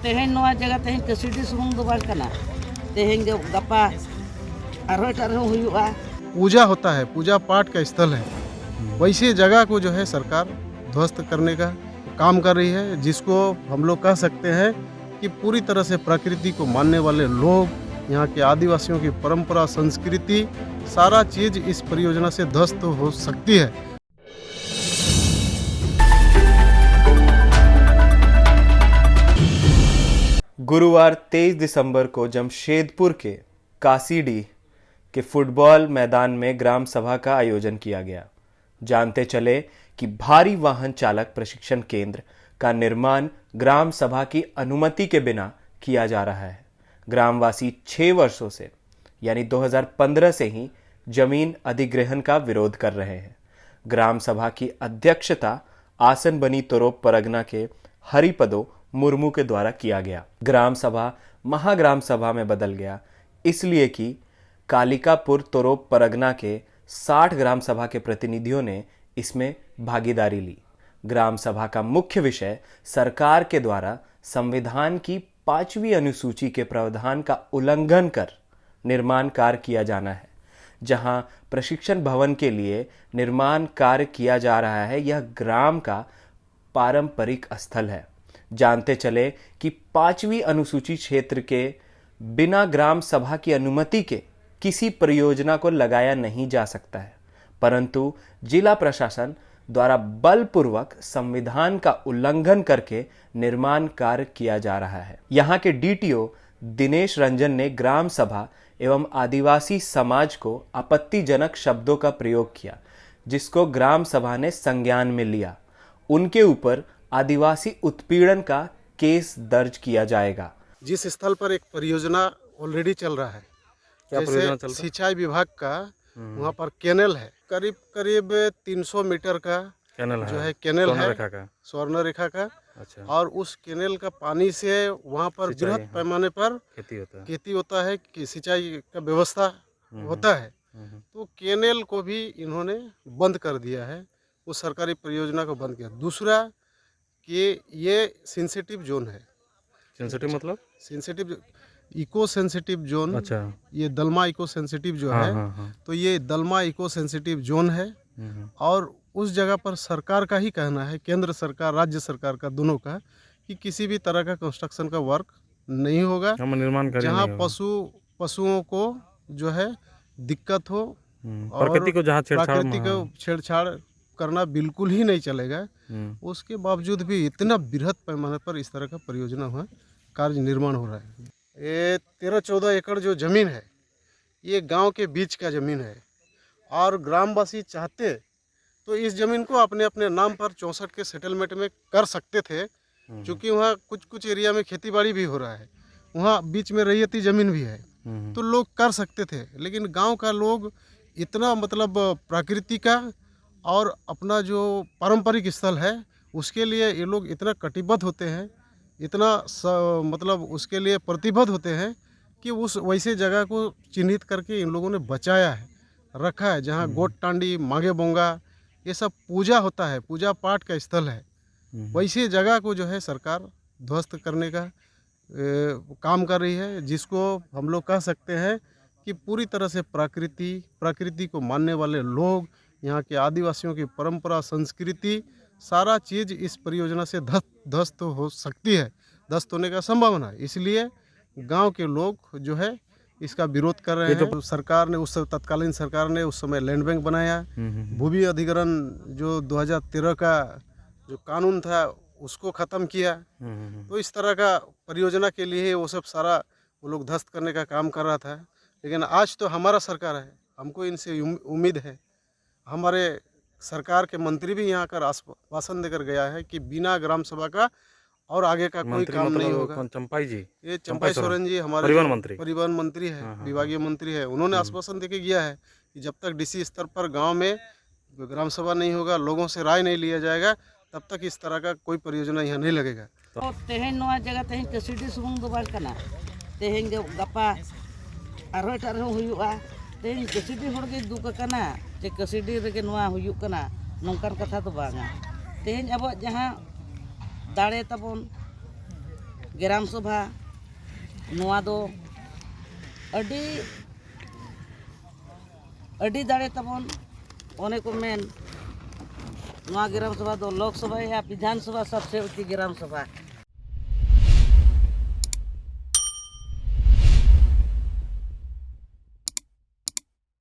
तेहें नोआ जगह तेहें कसीडी सुमुंग दो बार कना तेहें गपा आरो एटाग रहो हुयुआ। पूजा होता है, पूजा पाठ का स्थल है, वैसे जगह को जो है सरकार ध्वस्त करने का काम कर रही है, जिसको हम लोग कह सकते हैं कि पूरी तरह से प्रकृति को मानने वाले लोग, यहाँ के आदिवासियों की परंपरा, संस्कृति, सारा चीज़ इस परियोजना से ध्वस्त हो सकती है। गुरुवार 23 दिसंबर को जमशेदपुर के कासीडीह के फुटबॉल मैदान में ग्राम सभा का आयोजन किया गया। जानते चले कि भारी वाहन चालक प्रशिक्षण केंद्र का निर्माण ग्राम सभा की अनुमति के बिना किया जा रहा है। ग्रामवासी 6 वर्षों से यानी 2015 से ही जमीन अधिग्रहण का विरोध कर रहे हैं। ग्राम सभा की अध्यक्षता आसन बनी तोरोप परगना के हरिपदो मुर्मू के द्वारा किया गया। ग्राम सभा महाग्राम सभा में बदल गया, इसलिए कि कालिकापुर तोरोप परगना के 60 ग्राम सभा के प्रतिनिधियों ने इसमें भागीदारी ली। ग्राम सभा का मुख्य विषय सरकार के द्वारा संविधान की 5वीं अनुसूची के प्रावधान का उल्लंघन कर निर्माण कार्य किया जाना है। जहां प्रशिक्षण भवन के लिए निर्माण कार्य किया जा रहा है, यह ग्राम का पारंपरिक स्थल है। जानते चले कि 5वीं अनुसूची क्षेत्र के बिना ग्राम सभा की अनुमति के किसी परियोजना को लगाया नहीं जा सकता है, परंतु जिला प्रशासन द्वारा बलपूर्वक संविधान का उल्लंघन करके निर्माण कार्य किया जा रहा है। यहाँ के डीटीओ दिनेश रंजन ने ग्राम सभा एवं आदिवासी समाज को आपत्तिजनक शब्दों का प्रयोग किया, जिसको ग्राम सभा ने संज्ञान में लिया। उनके ऊपर आदिवासी उत्पीड़न का केस दर्ज किया जाएगा। जिस स्थल पर एक परियोजना ऑलरेडी चल रहा है, जैसे सिंचाई विभाग का वहाँ पर कैनल है, करीब करीब 300 मीटर का कैनल जो है, कैनल है स्वर्ण रेखा का। अच्छा। और उस कैनल का पानी से वहाँ पर बृहद पैमाने पर खेती होता है, कि सिंचाई का व्यवस्था होता है। तो कैनल को भी इन्होंने बंद कर दिया है, उस सरकारी परियोजना को बंद किया। दूसरा कि ये सेंसिटिव जोन है। सेंसिटिव मतलब सेंसिटिव इको सेंसिटिव जोन। अच्छा। ये दलमा इको सेंसिटिव जो है, तो ये दलमा इको सेंसिटिव जोन है। और उस जगह पर सरकार का ही कहना है, केंद्र सरकार राज्य सरकार का दोनों का, कि किसी भी तरह का कंस्ट्रक्शन का वर्क नहीं होगा जहाँ पशुओं को जो है दिक्कत हो, और प्रकृति को छेड़छाड़ करना बिल्कुल ही नहीं चलेगा। उसके बावजूद भी इतना बृहद पैमाने पर इस तरह का परियोजना हुआ कार्य निर्माण हो रहा है। ये 13-14 एकड़ जो ज़मीन है, ये गांव के बीच का ज़मीन है, और ग्रामवासी चाहते तो इस ज़मीन को अपने अपने नाम पर 64 के सेटलमेंट में कर सकते थे, क्योंकि वहाँ कुछ एरिया में खेतीबाड़ी भी हो रहा है, वहाँ बीच में रैयती ज़मीन भी है, तो लोग कर सकते थे। लेकिन गांव का लोग इतना मतलब प्रकृति का और अपना जो पारंपरिक स्थल है उसके लिए ये लोग इतना कटिबद्ध होते हैं, इतना मतलब उसके लिए प्रतिबद्ध होते हैं कि उस वैसे जगह को चिन्हित करके इन लोगों ने बचाया है, रखा है, जहाँ गोट टांडी, मांगे बोंगा, ये सब पूजा होता है, पूजा पाठ का स्थल है। वैसे जगह को जो है सरकार ध्वस्त करने का काम कर रही है, जिसको हम लोग कह सकते हैं कि पूरी तरह से प्रकृति को मानने वाले लोग, यहाँ के आदिवासियों की परंपरा, संस्कृति, सारा चीज़ इस परियोजना से ध्वस्त हो सकती है, ध्वस्त होने का संभावना है। इसलिए गांव के लोग जो है इसका विरोध कर रहे हैं। सरकार ने तत्कालीन सरकार ने उस समय लैंड बैंक बनाया, भूमि अधिग्रहण जो 2013 का जो कानून था उसको ख़त्म किया। तो इस तरह का परियोजना के लिए वो सब सारा वो लोग ध्वस्त करने का काम कर रहा था। लेकिन आज तो हमारा सरकार है, हमको इनसे उम्मीद है। हमारे सरकार के मंत्री भी यहाँ का आश्वासन देकर गया है कि बिना ग्राम सभा का और आगे का कोई काम नहीं होगा। चंपाई जी, ये चंपाई सोरेन जी हमारे परिवहन मंत्री है, विभागीय मंत्री है, उन्होंने आश्वासन देके गया है कि जब तक डीसी स्तर पर गांव में ग्राम सभा नहीं होगा, लोगों से राय नहीं लिया जाएगा, तब तक इस तरह का कोई परियोजना यहाँ नहीं लगेगा। तेहें नोआ जगह तेहें कसीडी सुमुंग दो बार कना तेहें गपा आरो एटाग रहो हुयुआ। तेहें कसीडी होड़ के दुख कना जे कसीडी रेगे नोआ हुयुक कना, नोंकान कथा तो बांगा। तेहें अब जहाँ दाड़े तबन ग्राम सभा नोआ दो अड़ी दाड़े तबन ओने को मेन नोआ ग्राम सभा दो लोकसभा या विधानसभा सबसे ऊंची ग्राम सभा